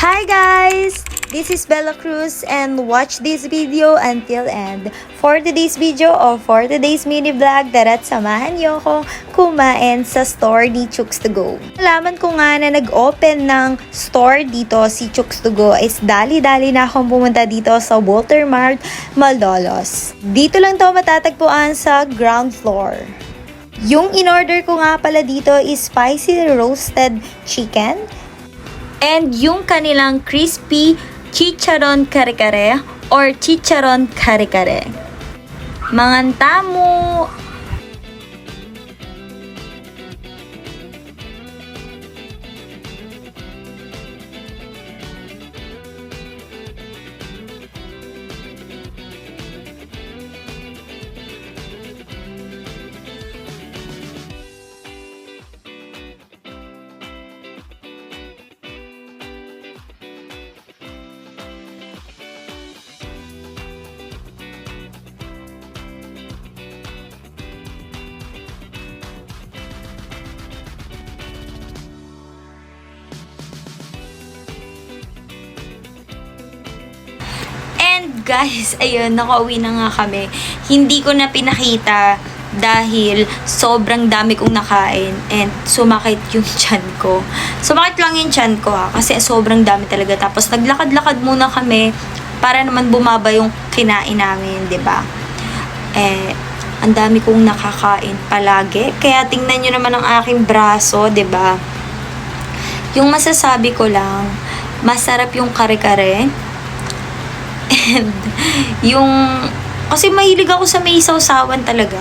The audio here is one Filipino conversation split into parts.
Hi guys! This is Bella Cruz and watch this video until end. For today's video or for today's mini vlog, tara't samahan niyo ako kumain sa store ni Chooks to Go. Nalaman ko nga na nag-open ng store dito si Chooks to Go is dali-dali na akong pumunta dito sa Walter Mart, Malolos. Dito lang to matatagpuan sa ground floor. Yung in-order ko nga pala dito is spicy roasted chicken. And yung kanilang crispy chicharon kare-kare or chicharon kare-kare. Manganta mo! And guys, ayun, nakauwi na nga kami. Hindi ko na pinakita dahil sobrang dami kong nakain and sumakit yung tiyan ko. Sumakit lang yung tiyan ko kasi sobrang dami talaga. Tapos naglakad-lakad muna kami para naman bumaba yung kinain namin, 'di ba? Ang dami kong nakakain palagi. Kaya tingnan niyo naman ang aking braso, 'di ba? Yung masasabi ko lang, masarap yung kare-kare. And yung kasi mahilig ako sa may sawsawan talaga.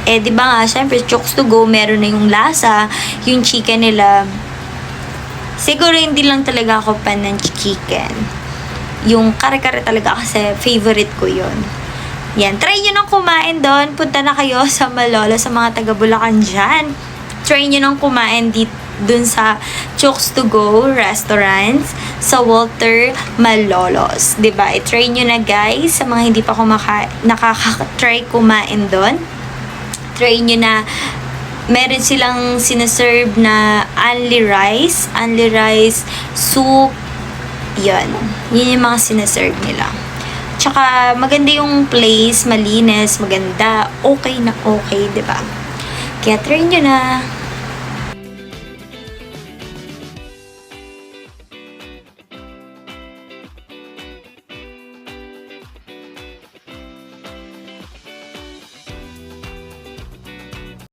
Di ba nga, syempre Chooks to Go, meron na yung lasa, yung chicken nila. Siguro hindi lang talaga ako fan ng chicken. Yung kare-kare talaga kasi favorite ko yun. Yan, try nyo nang kumain doon. Punta na kayo sa Malolos, sa mga taga Bulacan dyan. Try nyo nang kumain dun sa Chooks to Go restaurants sa Walter Malolos. 'Di ba? I-try nyo na guys sa mga hindi pa nakaka-try kumain doon. Try nyo na. Meron silang sinaserve na only rice soup. Yun yung mga sinaserve nila. Tsaka maganda yung place, malinis, maganda, okay na okay, 'di ba? Kaya try nyo na.